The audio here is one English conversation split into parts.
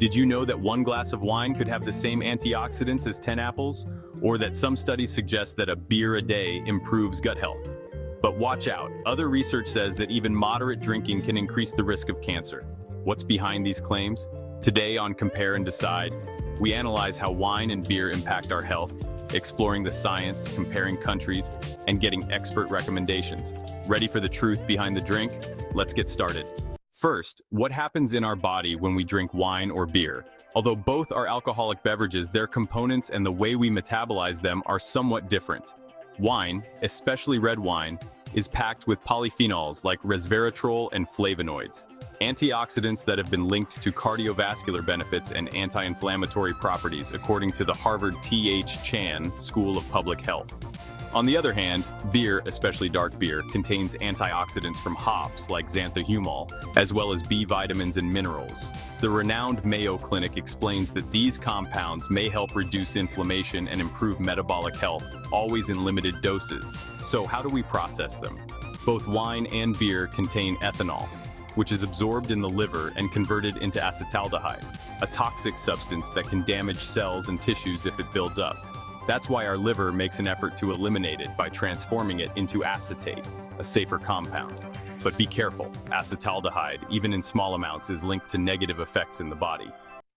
Did you know that one glass of wine could have the same antioxidants as 10 apples? Or that some studies suggest that a beer a day improves gut health? But watch out, other research says that even moderate drinking can increase the risk of cancer. What's behind these claims? Today on Compare and Decide, we analyze how wine and beer impact our health, exploring the science, comparing countries, and getting expert recommendations. Ready for the truth behind the drink? Let's get started. First, what happens in our body when we drink wine or beer? Although both are alcoholic beverages, their components and the way we metabolize them are somewhat different. Wine, especially red wine, is packed with polyphenols like resveratrol and flavonoids, antioxidants that have been linked to cardiovascular benefits and anti-inflammatory properties, according to the Harvard T.H. Chan School of Public Health. On the other hand, beer, especially dark beer, contains antioxidants from hops like xanthomumol, as well as B vitamins and minerals. The renowned Mayo Clinic explains that these compounds may help reduce inflammation and improve metabolic health, always in limited doses. So how do we process them? Both wine and beer contain ethanol, which is absorbed in the liver and converted into acetaldehyde, a toxic substance that can damage cells and tissues if it builds up. That's why our liver makes an effort to eliminate it by transforming it into acetate, a safer compound. But be careful, acetaldehyde, even in small amounts, is linked to negative effects in the body.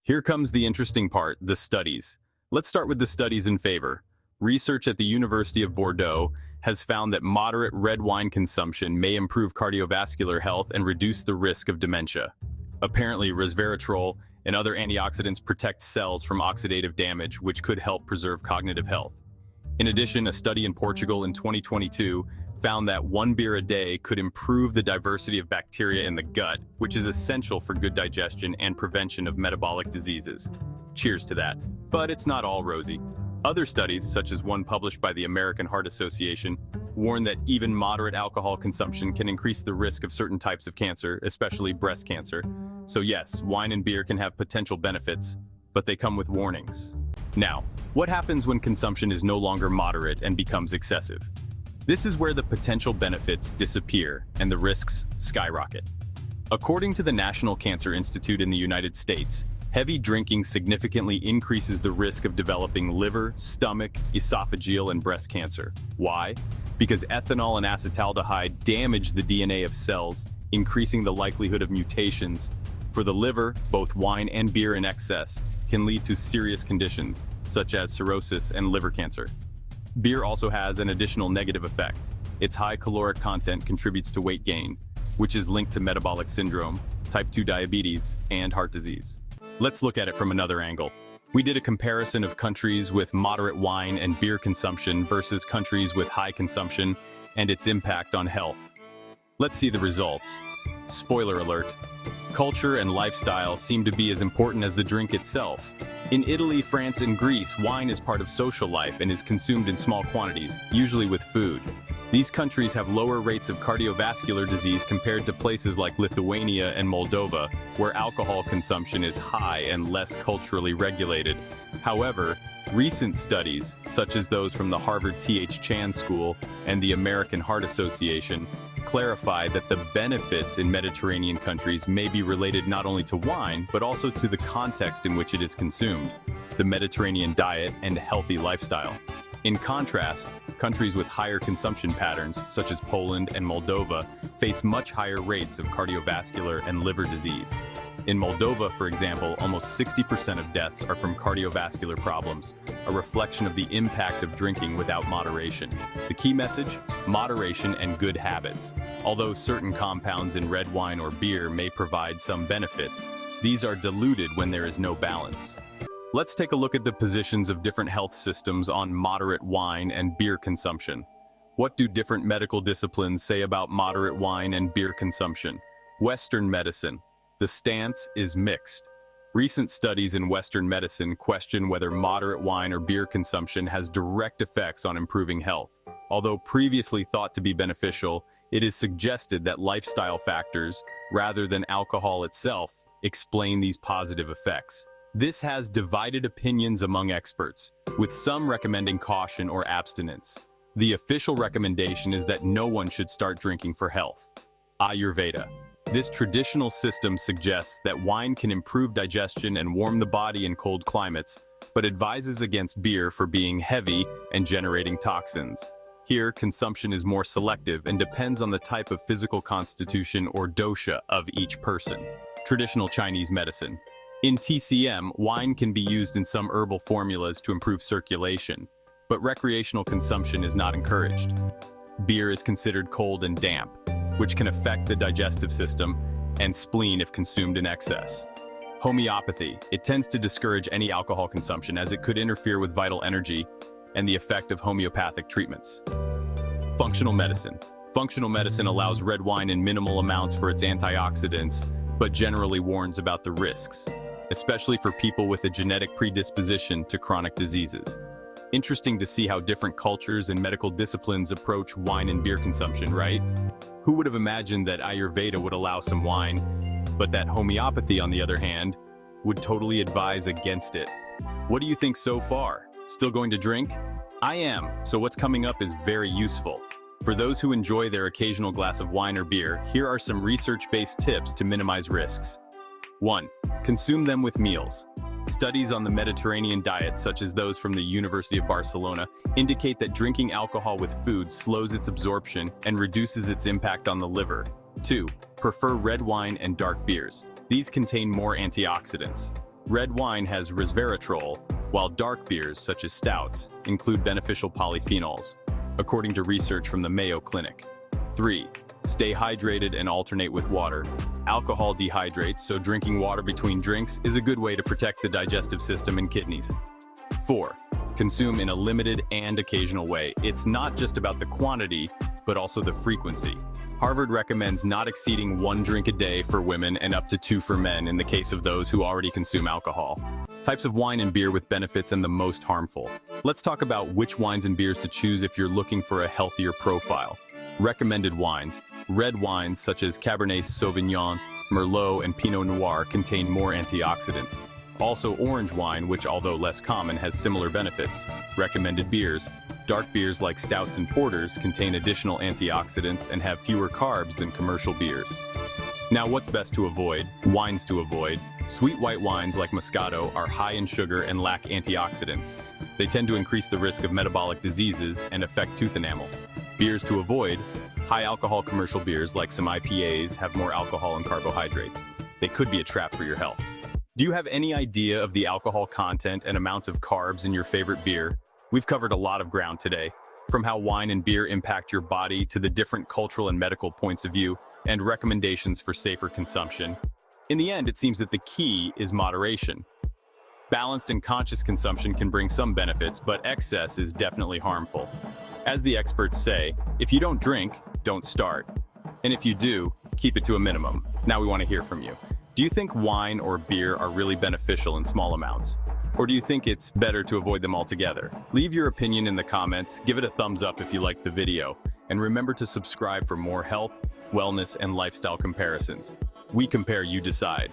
Here comes the interesting part, the studies. Let's start with the studies in favor. Research at the University of Bordeaux has found that moderate red wine consumption may improve cardiovascular health and reduce the risk of dementia. Apparently, resveratrol and other antioxidants protect cells from oxidative damage, which could help preserve cognitive health. In addition, a study in Portugal in 2022 found that one beer a day could improve the diversity of bacteria in the gut, which is essential for good digestion and prevention of metabolic diseases. Cheers to that. But it's not all rosy. Other studies, such as one published by the American Heart Association, warn that even moderate alcohol consumption can increase the risk of certain types of cancer, especially breast cancer. So yes, wine and beer can have potential benefits, but they come with warnings. Now, what happens when consumption is no longer moderate and becomes excessive? This is where the potential benefits disappear and the risks skyrocket. According to the National Cancer Institute in the United States, heavy drinking significantly increases the risk of developing liver, stomach, esophageal, and breast cancer. Why? Because ethanol and acetaldehyde damage the DNA of cells, increasing the likelihood of mutations. For the liver, both wine and beer in excess can lead to serious conditions, such as cirrhosis and liver cancer. Beer also has an additional negative effect. Its high caloric content contributes to weight gain, which is linked to metabolic syndrome, type 2 diabetes, and heart disease. Let's look at it from another angle. We did a comparison of countries with moderate wine and beer consumption versus countries with high consumption and its impact on health. Let's see the results. Spoiler alert. Culture and lifestyle seem to be as important as the drink itself. In Italy, France, and Greece, wine is part of social life and is consumed in small quantities, usually with food. These countries have lower rates of cardiovascular disease compared to places like Lithuania and Moldova, where alcohol consumption is high and less culturally regulated. However, recent studies, such as those from the Harvard T.H. Chan School and the American Heart Association, clarify that the benefits in Mediterranean countries may be related not only to wine, but also to the context in which it is consumed, the Mediterranean diet and healthy lifestyle. In contrast, countries with higher consumption patterns, such as Poland and Moldova, face much higher rates of cardiovascular and liver disease. In Moldova, for example, almost 60% of deaths are from cardiovascular problems, a reflection of the impact of drinking without moderation. The key message? Moderation and good habits. Although certain compounds in red wine or beer may provide some benefits, these are diluted when there is no balance. Let's take a look at the positions of different health systems on moderate wine and beer consumption. What do different medical disciplines say about moderate wine and beer consumption? Western medicine. The stance is mixed. Recent studies in Western medicine question whether moderate wine or beer consumption has direct effects on improving health. Although previously thought to be beneficial, it is suggested that lifestyle factors, rather than alcohol itself, explain these positive effects. This has divided opinions among experts, with some recommending caution or abstinence. The official recommendation is that no one should start drinking for health. Ayurveda. This traditional system suggests that wine can improve digestion and warm the body in cold climates, but advises against beer for being heavy and generating toxins. Here, consumption is more selective and depends on the type of physical constitution or dosha of each person. Traditional Chinese medicine. In TCM, wine can be used in some herbal formulas to improve circulation, but recreational consumption is not encouraged. Beer is considered cold and damp, which can affect the digestive system and spleen if consumed in excess. Homeopathy. It tends to discourage any alcohol consumption as it could interfere with vital energy and the effect of homeopathic treatments. Functional medicine. Functional medicine allows red wine in minimal amounts for its antioxidants, but generally warns about the risks, especially for people with a genetic predisposition to chronic diseases. Interesting to see how different cultures and medical disciplines approach wine and beer consumption, right? Who would have imagined that Ayurveda would allow some wine, but that homeopathy, on the other hand, would totally advise against it? What do you think so far? Still going to drink? I am, so what's coming up is very useful. For those who enjoy their occasional glass of wine or beer, here are some research-based tips to minimize risks. 1. Consume them with meals. Studies on the Mediterranean diet, such as those from the University of Barcelona, indicate that drinking alcohol with food slows its absorption and reduces its impact on the liver. 2. Prefer red wine and dark beers. These contain more antioxidants. Red wine has resveratrol, while dark beers, such as stouts, include beneficial polyphenols, according to research from the Mayo Clinic. 3. Stay hydrated and alternate with water. Alcohol dehydrates, so drinking water between drinks is a good way to protect the digestive system and kidneys. 4. Consume in a limited and occasional way. It's not just about the quantity, but also the frequency. Harvard recommends not exceeding 1 drink a day for women and up to 2 for men in the case of those who already consume alcohol. Types of wine and beer with benefits and the most harmful. Let's talk about which wines and beers to choose if you're looking for a healthier profile. Recommended wines. Red wines such as Cabernet Sauvignon, Merlot, and Pinot Noir contain more antioxidants. Also orange wine, which although less common, has similar benefits. Recommended beers. Dark beers like stouts and porters contain additional antioxidants and have fewer carbs than commercial beers. Now, what's best to avoid? Wines to avoid. Sweet white wines like Moscato are high in sugar and lack antioxidants. They tend to increase the risk of metabolic diseases and affect tooth enamel. Beers to avoid. High alcohol commercial beers like some IPAs have more alcohol and carbohydrates. They could be a trap for your health. Do you have any idea of the alcohol content and amount of carbs in your favorite beer? We've covered a lot of ground today, from how wine and beer impact your body to the different cultural and medical points of view and recommendations for safer consumption. In the end, it seems that the key is moderation. Balanced and conscious consumption can bring some benefits, but excess is definitely harmful. As the experts say, if you don't drink, don't start. And if you do, keep it to a minimum. Now we want to hear from you. Do you think wine or beer are really beneficial in small amounts? Or do you think it's better to avoid them altogether? Leave your opinion in the comments, give it a thumbs up if you liked the video, and remember to subscribe for more health, wellness, and lifestyle comparisons. We compare, you decide.